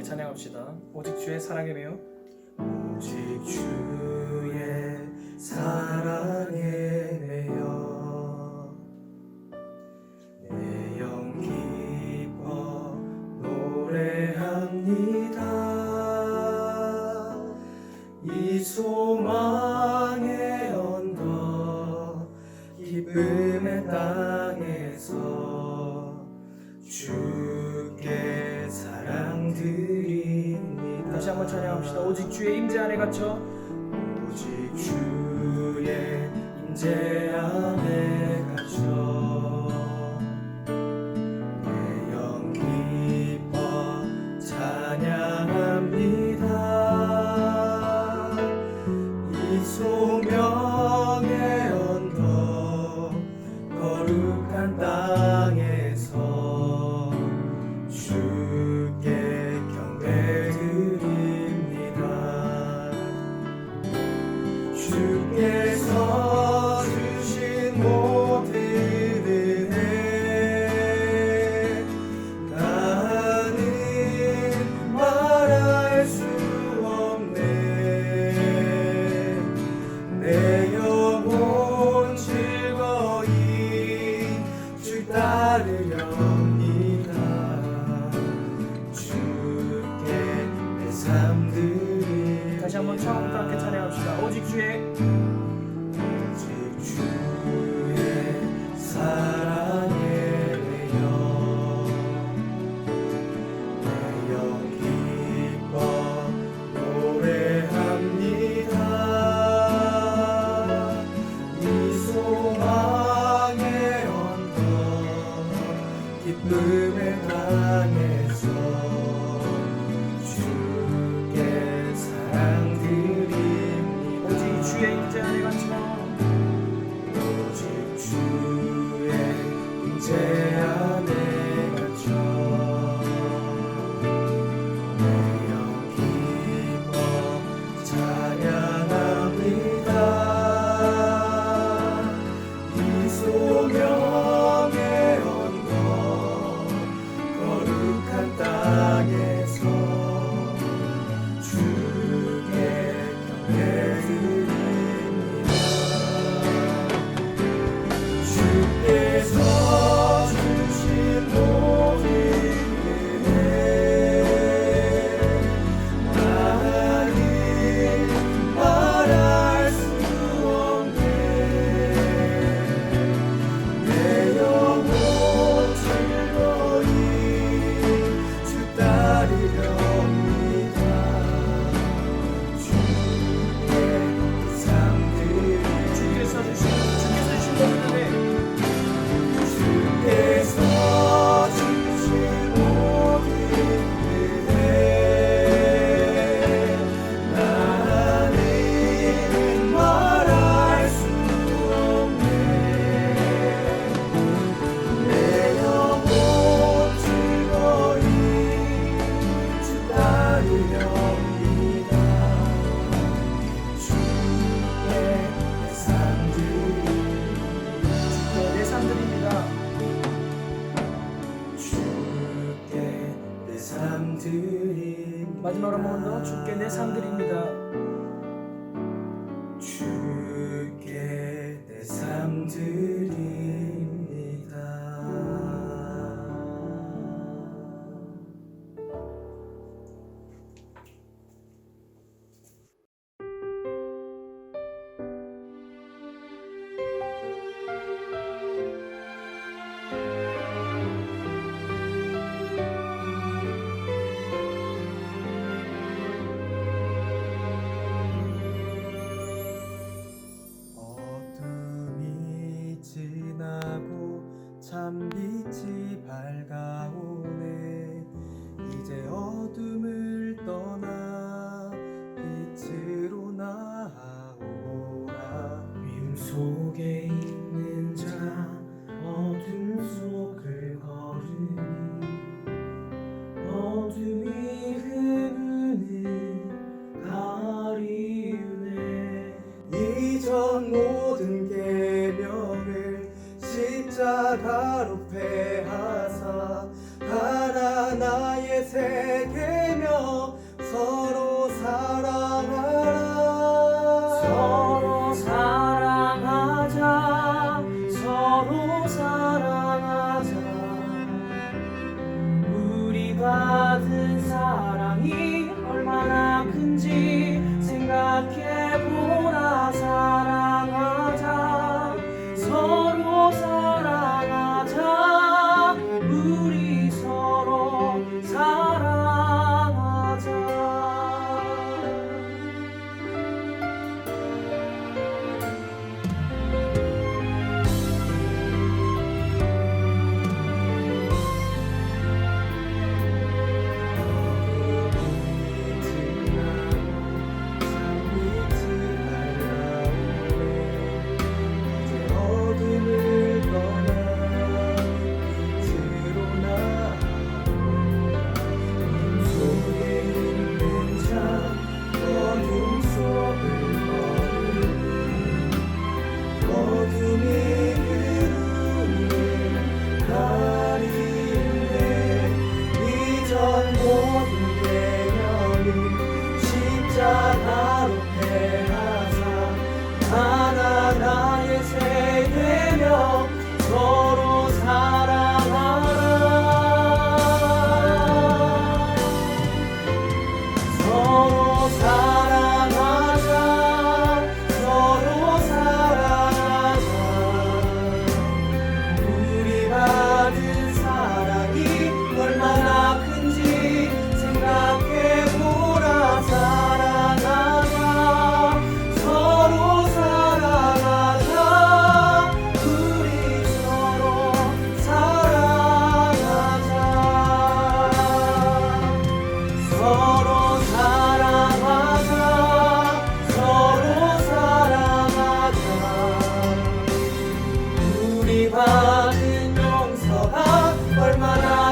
찬양합시다. 오직 주의 사랑에 매여 오직 주의 사랑에 매여 내 영 기뻐 노래합니다. 이 소망의 언덕 기쁨의 땅에서 주께 사랑 드립니다. 다시 한번 찬양합시다. 오직 주의 임재 안에 갇혀 오직 주의 임재 안에 갇혀 내 영 기뻐 찬양합니다. 이 소명의 언덕 거룩한 땅에서 주께 경배드립니다. 주께서 주신 모든 은혜 나는 말할 수 없네. 내 영혼 즐거이 주 따르렵니다. 주께 내 삶 드립니다. 다시 한번 처음부터 함께 찬양합시다. 오직 주의 사랑에 매여 내 영 기뻐 노래합니다. 이 소망의 언덕 기쁨의 땅에서 주께 사랑 드립니다. 오직 주의 임재 안에 갇혀 오직 주의 임재 안에 갇혀 내 영 기뻐 찬양합니다. 이 소명의 언덕 거룩한 땅에서 주께 경배드립니다. 주께서 주신 모든 은혜 나는 말할 수 없네. 내 영혼 즐거이 주 따르렵니다. 주께 삶 드립니다. 주께서 주신 모든 은혜 주께서 주신 모든 은혜 나는 말할 수 없네. 내 영혼 즐거이 주 따르렵니다. 주께 내 삶 드립니다. 내 삶 드립니다. 주께 내 삶 드립니다. 마지막으로 한 번 더 주께 내 삶 드립니다. 주께 내 삶 드립니다. 어둠이 지나고 참빛이 밝아오네. 이제 어둠을 떠나 빛으로 나아오라. 윈 속에 있는 자 어둠 속을 걸으니 어둠이 흐르는 가리우네. 이전 모든 계명을 십자가로 패하사 하나 나의 새 계명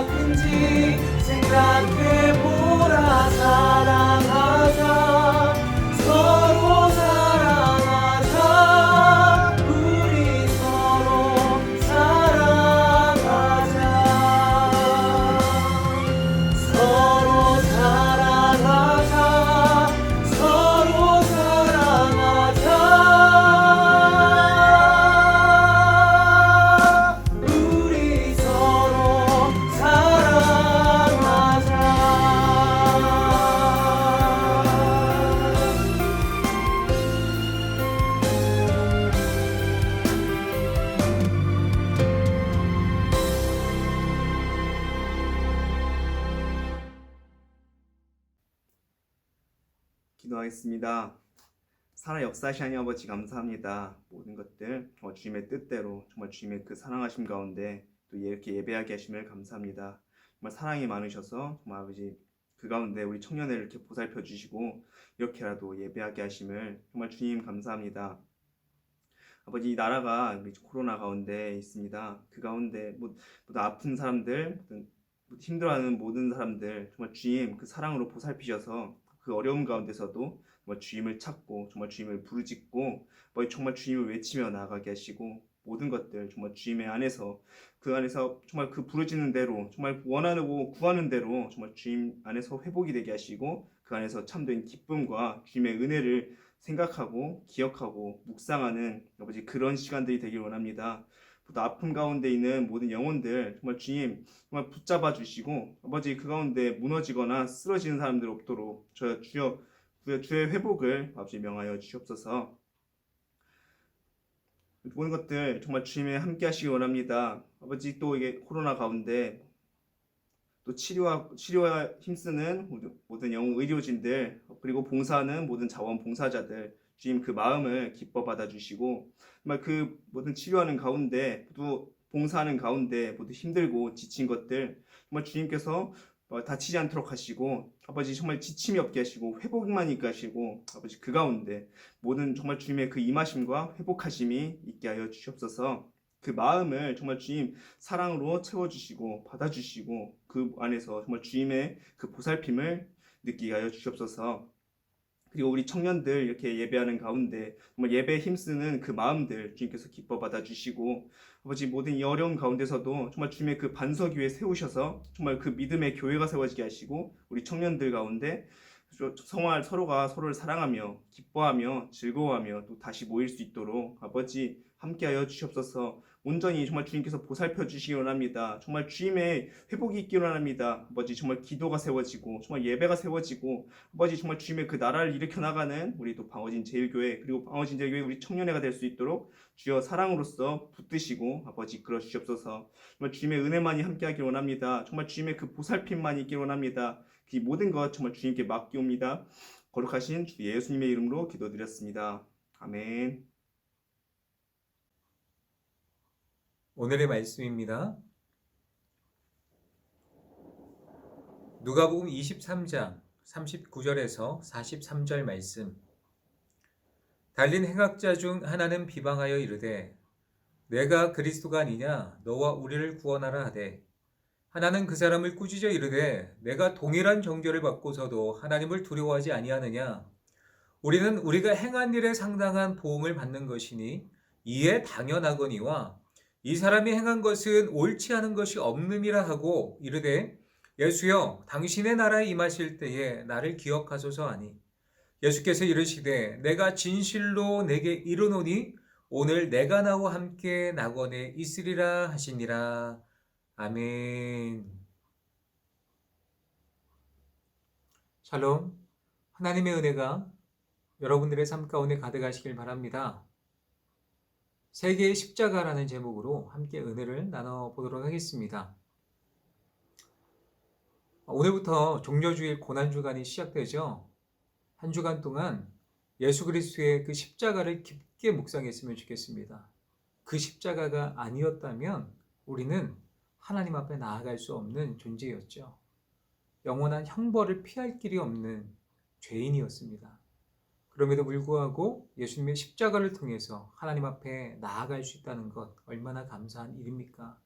아픈지 생각해보라. 사랑하자, 서로 사랑하자. 우리 서로 사랑하자. 서로 사랑하자. 서로 사랑하자. 우리 서로 사랑하자. 기도하겠습니다. 살아 역사하시는 아버지 감사합니다. 모든 것들 주님의 뜻대로 정말 주님의 그 사랑하심 가운데 또 이렇게 예배하게 하심을 감사합니다. 정말 사랑이 많으셔서 정말 아버지 그 가운데 우리 청년을 이렇게 보살펴 주시고 이렇게라도 예배하게 하심을 정말 주님 감사합니다. 아버지 이 나라가 코로나 가운데 있습니다. 그 가운데 모두 아픈 사람들, 힘들어하는 모든 사람들 정말 주님 그 사랑으로 보살피셔서 그 어려움 가운데서도 정말 주님을 찾고 정말 주님을 부르짖고 정말 주님을 외치며 나아가게 하시고 모든 것들 정말 주님의 안에서 그 안에서 정말 그 부르짖는 대로 정말 원하고 구하는 대로 정말 주님 안에서 회복이 되게 하시고 그 안에서 참된 기쁨과 주님의 은혜를 생각하고 기억하고 묵상하는 아버지 그런 시간들이 되길 원합니다. 또 아픔 가운데 있는 모든 영혼들 정말 주님 정말 붙잡아 주시고 아버지 그 가운데 무너지거나 쓰러지는 사람들 없도록 주여 주의 회복을 아버지 명하여 주시옵소서. 모든 것들 정말 주님의 함께 하시기 원합니다. 아버지 또 이게 코로나 가운데 또 치료와 힘쓰는 모든 영웅 의료진들 그리고 봉사하는 모든 자원봉사자들 주님 그 마음을 기뻐 받아주시고 정말 그 모든 치료하는 가운데 또 봉사하는 가운데 모두 힘들고 지친 것들 정말 주님께서 다치지 않도록 하시고 아버지 정말 지침이 없게 하시고 회복만 있게 하시고 아버지 그 가운데 모든 정말 주님의 그 임하심과 회복하심이 있게 하여 주시옵소서. 그 마음을 정말 주님 사랑으로 채워주시고 받아주시고 그 안에서 정말 주님의 그 보살핌을 느끼게 하여 주시옵소서. 그리고 우리 청년들 이렇게 예배하는 가운데 정말 예배에 힘쓰는 그 마음들 주님께서 기뻐 받아주시고 아버지 모든 이 어려운 가운데서도 정말 주님의 그 반석 위에 세우셔서 정말 그 믿음의 교회가 세워지게 하시고 우리 청년들 가운데 서로가 서로를 사랑하며 기뻐하며 즐거워하며 또 다시 모일 수 있도록 아버지 함께하여 주시옵소서. 온전히 정말 주님께서 보살펴 주시기 원합니다. 정말 주님의 회복이 있기 원합니다. 아버지 정말 기도가 세워지고 정말 예배가 세워지고 아버지 정말 주님의 그 나라를 일으켜 나가는 우리 또 방어진 제일교회 그리고 방어진 제일교회 우리 청년회가 될 수 있도록 주여 사랑으로서 붙드시고 아버지 이끌어 주시옵소서. 정말 주님의 은혜만이 함께하기 원합니다. 정말 주님의 그 보살핌만이 있기 원합니다. 그 모든 것 정말 주님께 맡기옵니다. 거룩하신 주 예수님의 이름으로 기도드렸습니다. 아멘. 오늘의 말씀입니다. 누가복음 23장 39절에서 43절 말씀. 달린 행악자 중 하나는 비방하여 이르되 내가 그리스도가 아니냐 너와 우리를 구원하라 하되 하나는 그 사람을 꾸짖어 이르되 내가 동일한 정죄를 받고서도 하나님을 두려워하지 아니하느냐 우리는 우리가 행한 일에 상당한 보응을 받는 것이니 이에 당연하거니와 이 사람이 행한 것은 옳지 않은 것이 없음이라 하고 이르되 예수여 당신의 나라에 임하실 때에 나를 기억하소서 하니 예수께서 이르시되 내가 진실로 내게 이르노니 오늘 내가 나와 함께 낙원에 있으리라 하시니라. 아멘. 샬롬. 하나님의 은혜가 여러분들의 삶 가운데 가득하시길 바랍니다. 세계의 십자가라는 제목으로 함께 은혜를 나눠보도록 하겠습니다. 오늘부터 종려주일 고난주간이 시작되죠. 한 주간 동안 예수 그리스도의 그 십자가를 깊게 묵상했으면 좋겠습니다. 그 십자가가 아니었다면 우리는 하나님 앞에 나아갈 수 없는 존재였죠. 영원한 형벌을 피할 길이 없는 죄인이었습니다. 그럼에도 불구하고 예수님의 십자가를 통해서 하나님 앞에 나아갈 수 있다는 것 얼마나 감사한 일입니까?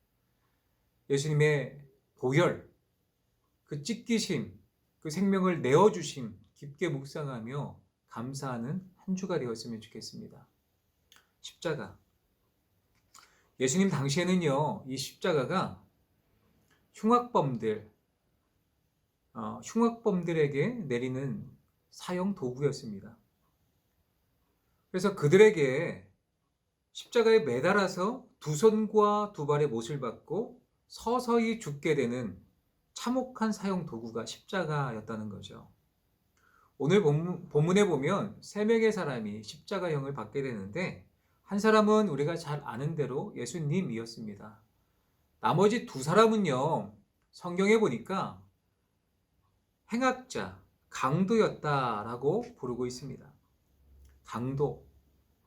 예수님의 도열, 그 찢기심, 그 생명을 내어주심 깊게 묵상하며 감사하는 한 주가 되었으면 좋겠습니다. 십자가. 예수님 당시에는요, 이 십자가가 흉악범들에게 내리는 사형 도구였습니다. 그래서 그들에게 십자가에 매달아서 두 손과 두 발의 못을 받고 서서히 죽게 되는 참혹한 사형 도구가 십자가였다는 거죠. 오늘 본문에 보면 세 명의 사람이 십자가형을 받게 되는데 한 사람은 우리가 잘 아는 대로 예수님이었습니다. 나머지 두 사람은요, 성경에 보니까 행악자, 강도였다라고 부르고 있습니다. 강도,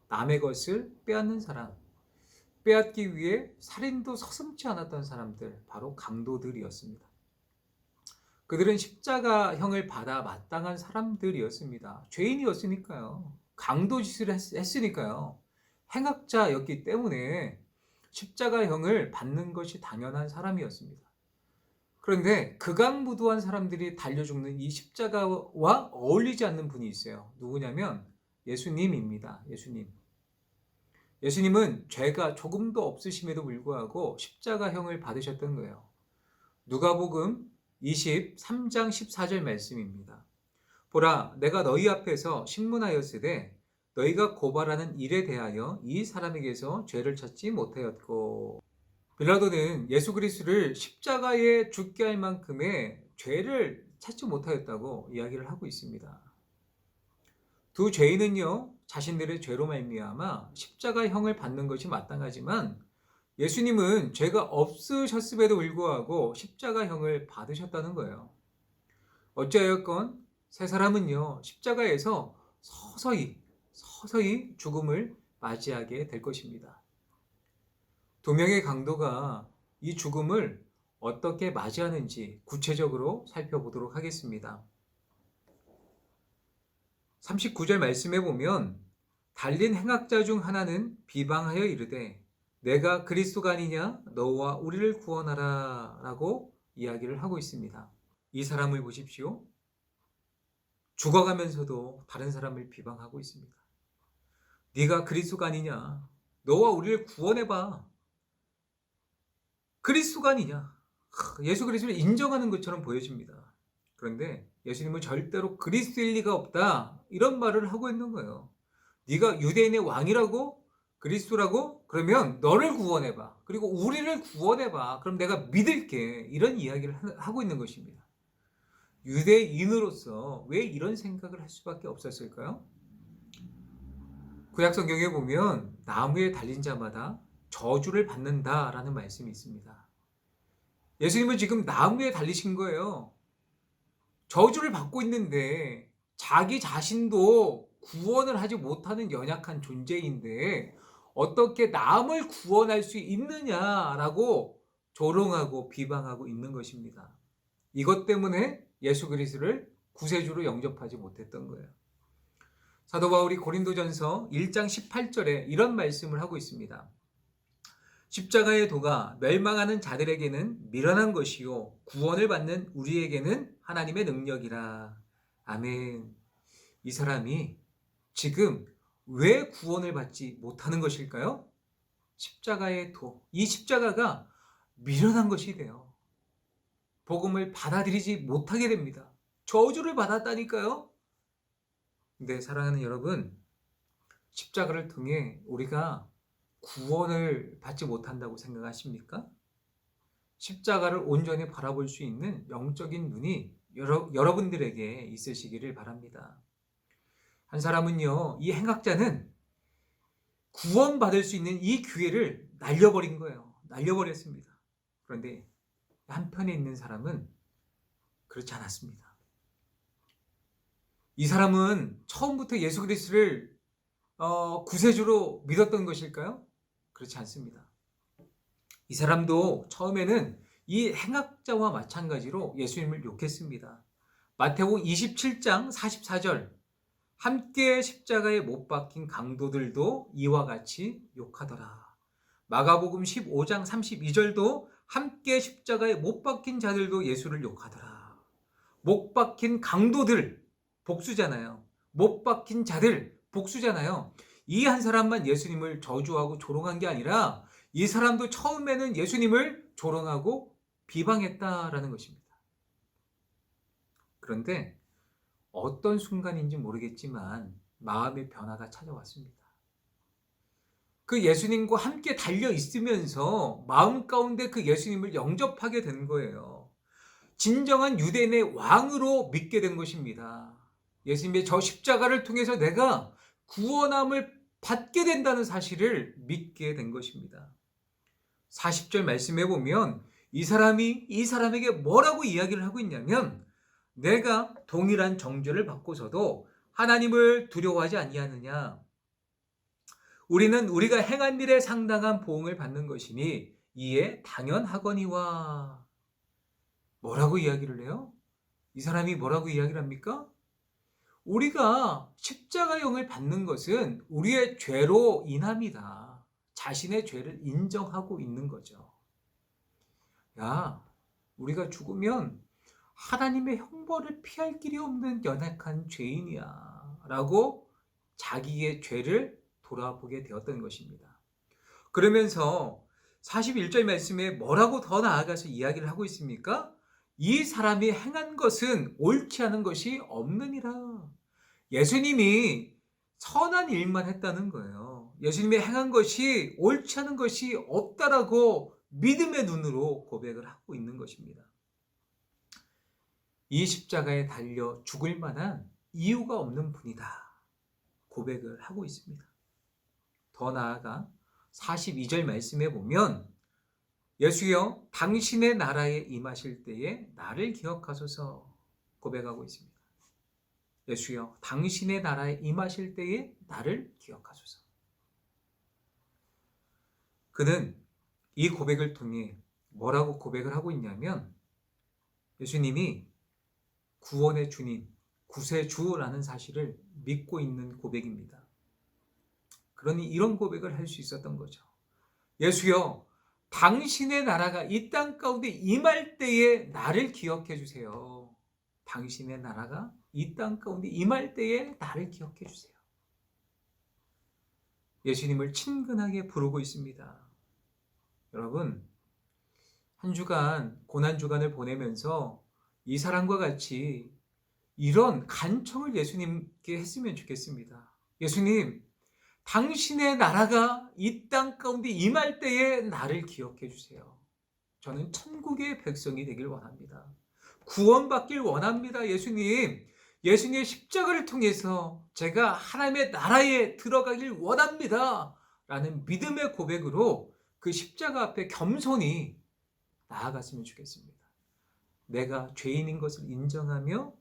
남의 것을 빼앗는 사람, 빼앗기 위해 살인도 서슴지 않았던 사람들, 바로 강도들이었습니다. 그들은 십자가형을 받아 마땅한 사람들이었습니다. 죄인이었으니까요. 강도짓을 했으니까요. 행악자였기 때문에 십자가형을 받는 것이 당연한 사람이었습니다. 그런데 극악무도한 사람들이 달려 죽는 이 십자가와 어울리지 않는 분이 있어요. 누구냐면 예수님입니다. 예수님은 죄가 조금도 없으심에도 불구하고 십자가형을 받으셨던 거예요. 누가복음 23장 14절 말씀입니다. 보라, 내가 너희 앞에서 신문하였으되 너희가 고발하는 일에 대하여 이 사람에게서 죄를 찾지 못하였고. 빌라도는 예수 그리스도를 십자가에 죽게 할 만큼의 죄를 찾지 못하였다고 이야기를 하고 있습니다. 두 죄인은요, 자신들의 죄로 말미암아 십자가형을 받는 것이 마땅하지만 예수님은 죄가 없으셨음에도 불구하고 십자가형을 받으셨다는 거예요. 어찌하였건 세 사람은요, 십자가에서 서서히 죽음을 맞이하게 될 것입니다. 두 명의 강도가 이 죽음을 어떻게 맞이하는지 구체적으로 살펴보도록 하겠습니다. 39절 말씀에 보면 달린 행악자 중 하나는 비방하여 이르되 내가 그리스도가 아니냐 너와 우리를 구원하라 라고 이야기를 하고 있습니다. 이 사람을 보십시오. 죽어가면서도 다른 사람을 비방하고 있습니다. 네가 그리스도가 아니냐, 너와 우리를 구원해봐. 그리스도가 아니냐, 예수 그리스도를 인정하는 것처럼 보여집니다. 그런데 예수님은 절대로 그리스도일 리가 없다, 이런 말을 하고 있는 거예요. 네가 유대인의 왕이라고? 그리스도라고? 그러면 너를 구원해봐. 그리고 우리를 구원해봐. 그럼 내가 믿을게. 이런 이야기를 하고 있는 것입니다. 유대인으로서 왜 이런 생각을 할 수밖에 없었을까요? 구약 성경에 보면 나무에 달린 자마다 저주를 받는다라는 말씀이 있습니다. 예수님은 지금 나무에 달리신 거예요. 저주를 받고 있는데 자기 자신도 구원을 하지 못하는 연약한 존재인데 어떻게 남을 구원할 수 있느냐라고 조롱하고 비방하고 있는 것입니다. 이것 때문에 예수 그리스도를 구세주로 영접하지 못했던 거예요. 사도 바울이 고린도전서 1장 18절에 이런 말씀을 하고 있습니다. 십자가의 도가 멸망하는 자들에게는 미련한 것이요 구원을 받는 우리에게는 하나님의 능력이라. 아멘. 이 사람이 지금 왜 구원을 받지 못하는 것일까요? 십자가의 도, 이 십자가가 미련한 것이 돼요. 복음을 받아들이지 못하게 됩니다. 저주를 받았다니까요. 근데 사랑하는 여러분, 십자가를 통해 우리가 구원을 받지 못한다고 생각하십니까? 십자가를 온전히 바라볼 수 있는 영적인 눈이 여러분들에게 있으시기를 바랍니다. 한 사람은요, 이 행악자는 구원받을 수 있는 이 기회를 날려버린 거예요. 날려버렸습니다. 그런데 한편에 있는 사람은 그렇지 않았습니다. 이 사람은 처음부터 예수 그리스도를 구세주로 믿었던 것일까요? 그렇지 않습니다. 이 사람도 처음에는 이 행악자와 마찬가지로 예수님을 욕했습니다. 마태복음 27장 44절, 함께 십자가에 못 박힌 강도들도 이와 같이 욕하더라. 마가복음 15장 32절도 함께 십자가에 못 박힌 자들도 예수를 욕하더라. 못 박힌 강도들 복수잖아요. 못 박힌 자들 복수잖아요. 이 한 사람만 예수님을 저주하고 조롱한 게 아니라 이 사람도 처음에는 예수님을 조롱하고 비방했다라는 것입니다. 그런데 어떤 순간인지 모르겠지만 마음의 변화가 찾아왔습니다. 그 예수님과 함께 달려 있으면서 마음 가운데 그 예수님을 영접하게 된 거예요. 진정한 유대인의 왕으로 믿게 된 것입니다. 예수님의 저 십자가를 통해서 내가 구원함을 받게 된다는 사실을 믿게 된 것입니다. 40절 말씀해 보면 이 사람이 이 사람에게 뭐라고 이야기를 하고 있냐면 내가 동일한 정죄를 받고서도 하나님을 두려워하지 아니하느냐. 우리는 우리가 행한 일에 상당한 보응을 받는 것이니 이에 당연하거니와. 뭐라고 이야기를 해요? 이 사람이 뭐라고 이야기를 합니까? 우리가 십자가형을 받는 것은 우리의 죄로 인합니다. 자신의 죄를 인정하고 있는 거죠. 야, 우리가 죽으면 하나님의 형벌을 피할 길이 없는 연약한 죄인이야 라고 자기의 죄를 돌아보게 되었던 것입니다. 그러면서 41절 말씀에 뭐라고 더 나아가서 이야기를 하고 있습니까? 이 사람이 행한 것은 옳지 않은 것이 없느니라. 예수님이 선한 일만 했다는 거예요. 예수님이 행한 것이 옳지 않은 것이 없다라고 믿음의 눈으로 고백을 하고 있는 것입니다. 이 십자가에 달려 죽을 만한 이유가 없는 분이다 고백을 하고 있습니다. 더 나아가 42절 말씀에 보면 예수여 당신의 나라에 임하실 때에 나를 기억하소서 고백하고 있습니다. 예수여 당신의 나라에 임하실 때에 나를 기억하소서. 그는 이 고백을 통해 뭐라고 고백을 하고 있냐면 예수님이 구원의 주님, 구세주라는 사실을 믿고 있는 고백입니다. 그러니 이런 고백을 할 수 있었던 거죠. 예수여, 당신의 나라가 이 땅 가운데 임할 때에 나를 기억해 주세요. 당신의 나라가 이 땅 가운데 임할 때에 나를 기억해 주세요. 예수님을 친근하게 부르고 있습니다. 여러분, 한 주간 고난 주간을 보내면서 이 사람과 같이 이런 간청을 예수님께 했으면 좋겠습니다. 예수님, 당신의 나라가 이 땅 가운데 임할 때에 나를 기억해 주세요. 저는 천국의 백성이 되길 원합니다. 구원받길 원합니다. 예수님, 예수님의 십자가를 통해서 제가 하나님의 나라에 들어가길 원합니다. 라는 믿음의 고백으로 그 십자가 앞에 겸손히 나아갔으면 좋겠습니다. 내가 죄인인 것을 인정하며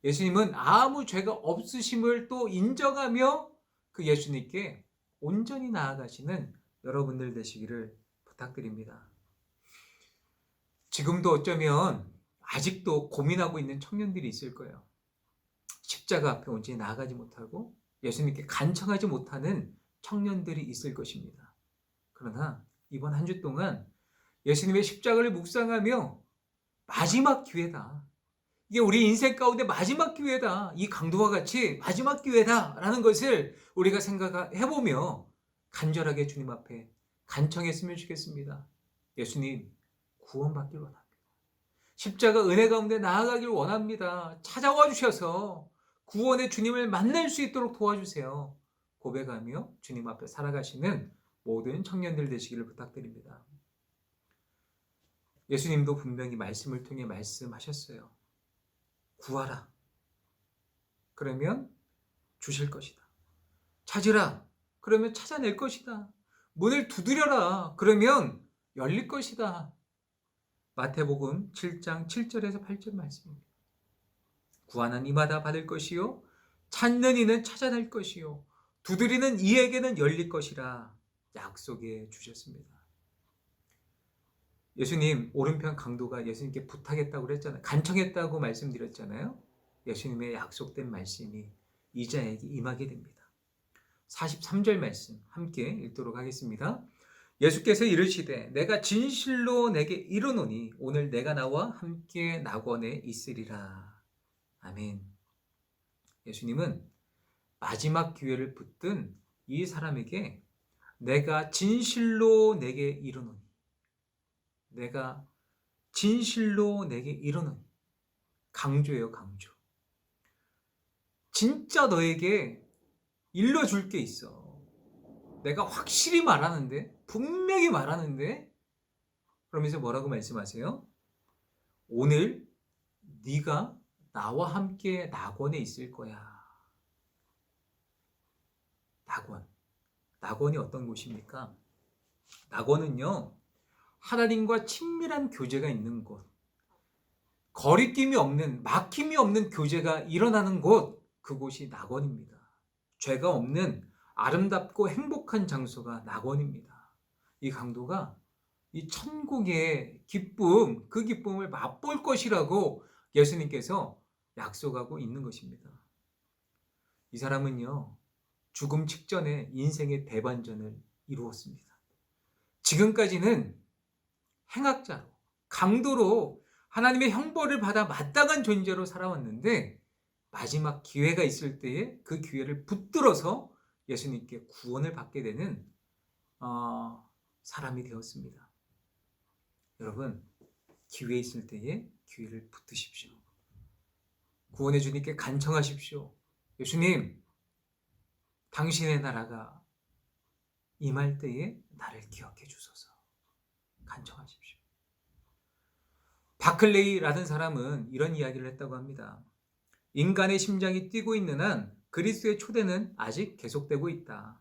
예수님은 아무 죄가 없으심을 또 인정하며 그 예수님께 온전히 나아가시는 여러분들 되시기를 부탁드립니다. 지금도 어쩌면 아직도 고민하고 있는 청년들이 있을 거예요. 십자가 앞에 온전히 나아가지 못하고 예수님께 간청하지 못하는 청년들이 있을 것입니다. 그러나 이번 한 주 동안 예수님의 십자가를 묵상하며 마지막 기회다. 이게 우리 인생 가운데 마지막 기회다. 이 강도와 같이 마지막 기회다라는 것을 우리가 생각해보며 간절하게 주님 앞에 간청했으면 좋겠습니다. 예수님, 구원받길 원합니다. 십자가 은혜 가운데 나아가길 원합니다. 찾아와 주셔서 구원의 주님을 만날 수 있도록 도와주세요. 고백하며 주님 앞에 살아가시는 모든 청년들 되시기를 부탁드립니다. 예수님도 분명히 말씀을 통해 말씀하셨어요. 구하라. 그러면 주실 것이다. 찾으라. 그러면 찾아낼 것이다. 문을 두드려라. 그러면 열릴 것이다. 마태복음 7장 7절에서 8절 말씀입니다. 구하는 이마다 받을 것이요 찾는 이는 찾아낼 것이요 두드리는 이에게는 열릴 것이라 약속해 주셨습니다. 예수님 오른편 강도가 예수님께 부탁했다고 그랬잖아요. 간청했다고 말씀드렸잖아요. 예수님의 약속된 말씀이 이 자에게 임하게 됩니다. 43절 말씀 함께 읽도록 하겠습니다. 예수께서 이르시되 내가 진실로 내게 이르노니 오늘 내가 나와 함께 낙원에 있으리라. 아멘. 예수님은 마지막 기회를 붙든 이 사람에게 내가 진실로 내게 이르노니, 내가 진실로 내게 이르노니, 강조예요, 강조. 진짜 너에게 일러줄 게 있어. 내가 확실히 말하는데, 분명히 말하는데, 그러면서 뭐라고 말씀하세요? 오늘 네가 나와 함께 낙원에 있을 거야. 낙원. 낙원이 어떤 곳입니까? 낙원은요, 하나님과 친밀한 교제가 있는 곳, 거리낌이 없는, 막힘이 없는 교제가 일어나는 곳, 그곳이 낙원입니다. 죄가 없는 아름답고 행복한 장소가 낙원입니다. 이 강도가 이 천국의 기쁨, 그 기쁨을 맛볼 것이라고 예수님께서 약속하고 있는 것입니다. 이 사람은요, 죽음 직전에 인생의 대반전을 이루었습니다. 지금까지는 행악자로, 강도로 하나님의 형벌을 받아 마땅한 존재로 살아왔는데 마지막 기회가 있을 때에 그 기회를 붙들어서 예수님께 구원을 받게 되는 사람이 되었습니다. 여러분, 기회 있을 때에 기회를 붙드십시오. 구원의 주님께 간청하십시오. 예수님, 당신의 나라가 임할 때에 나를 기억해 주소서. 간청하십시오. 바클레이라는 사람은 이런 이야기를 했다고 합니다. 인간의 심장이 뛰고 있는 한 그리스도의 초대는 아직 계속되고 있다.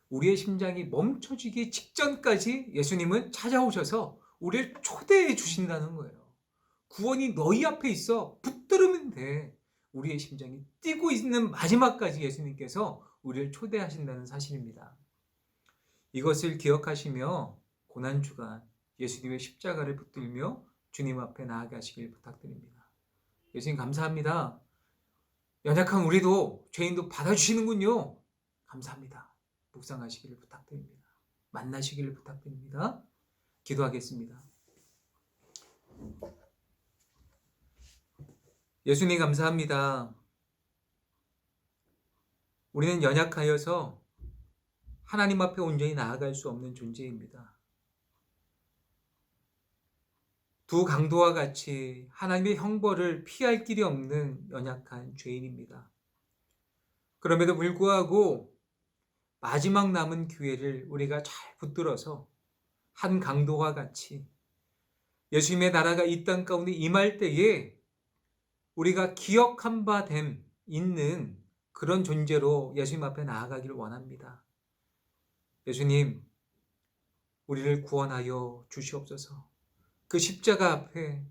우리의 심장이 멈춰지기 직전까지 예수님은 찾아오셔서 우리를 초대해 주신다는 거예요. 구원이 너희 앞에 있어. 붙들으면 돼. 우리의 심장이 뛰고 있는 마지막까지 예수님께서 우리를 초대하신다는 사실입니다. 이것을 기억하시며 고난주간 예수님의 십자가를 붙들며 주님 앞에 나아가시길 부탁드립니다. 예수님 감사합니다. 연약한 우리도 죄인도 받아주시는군요. 감사합니다. 묵상하시기를 부탁드립니다. 만나시기를 부탁드립니다. 기도하겠습니다. 예수님 감사합니다. 우리는 연약하여서 하나님 앞에 온전히 나아갈 수 없는 존재입니다. 두 강도와 같이 하나님의 형벌을 피할 길이 없는 연약한 죄인입니다. 그럼에도 불구하고 마지막 남은 기회를 우리가 잘 붙들어서 한 강도와 같이 예수님의 나라가 이 땅 가운데 임할 때에 우리가 기억한 바 됨 있는 그런 존재로 예수님 앞에 나아가기를 원합니다. 예수님, 우리를 구원하여 주시옵소서. 그 십자가 앞에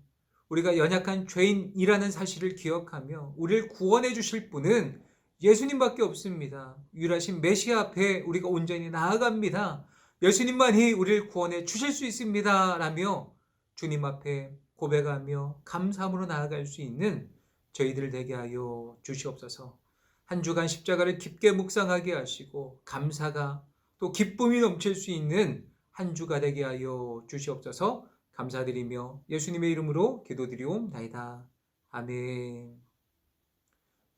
우리가 연약한 죄인이라는 사실을 기억하며 우리를 구원해 주실 분은 예수님밖에 없습니다. 유일하신 메시아 앞에 우리가 온전히 나아갑니다. 예수님만이 우리를 구원해 주실 수 있습니다. 라며 주님 앞에 고백하며 감사함으로 나아갈 수 있는 저희들 되게 하여 주시옵소서. 한 주간 십자가를 깊게 묵상하게 하시고 감사가 또 기쁨이 넘칠 수 있는 한 주가 되게 하여 주시옵소서. 감사드리며 예수님의 이름으로 기도드리옵나이다. 아멘.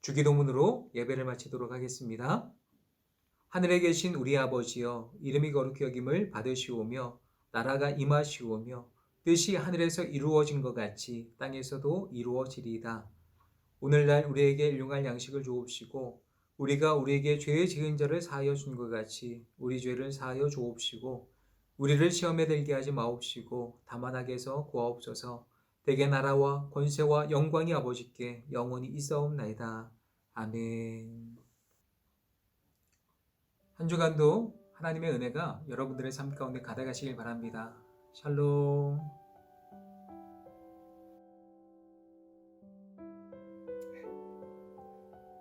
주기도문으로 예배를 마치도록 하겠습니다. 하늘에 계신 우리 아버지여, 이름이 거룩히 여김을 받으시오며 나라가 임하시오며 뜻이 하늘에서 이루어진 것 같이 땅에서도 이루어지리이다. 오늘날 우리에게 일용할 양식을 주옵시고 우리가 우리에게 죄의 지은 자를 사하여 준 것 같이 우리 죄를 사하여 주옵시고 우리를 시험에 들게 하지 마옵시고 다만 악에서 구하옵소서. 대개 나라와 권세와 영광이 아버지께 영원히 있사옵나이다. 아멘. 한 주간도 하나님의 은혜가 여러분들의 삶 가운데 가득하시길 바랍니다. 샬롬.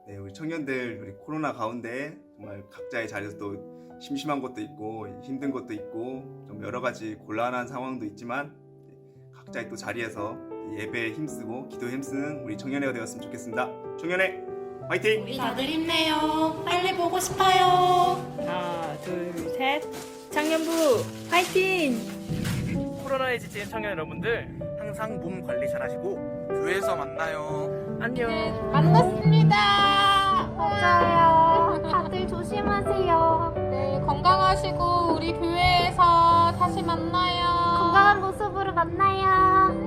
네, 우리 청년들 우리 코로나 가운데 정말 각자의 자리에서 또 심심한 것도 있고 힘든 것도 있고 좀 여러 가지 곤란한 상황도 있지만 각자의 또 자리에서 예배에 힘쓰고 기도에 힘쓰는 우리 청년회가 되었으면 좋겠습니다. 청년회 화이팅! 우리 다들 힘내요. 빨리 보고 싶어요. 하나, 둘, 셋. 청년부 화이팅! 파이팅! 코로나에 지친 청년 여러분들 항상 몸 관리 잘하시고 교회에서 만나요. 안녕. 만났습니다. 맞아요. 다들 조심하세요. 네, 건강하시고 우리 교회에서 다시 만나요. 건강한 모습으로 만나요.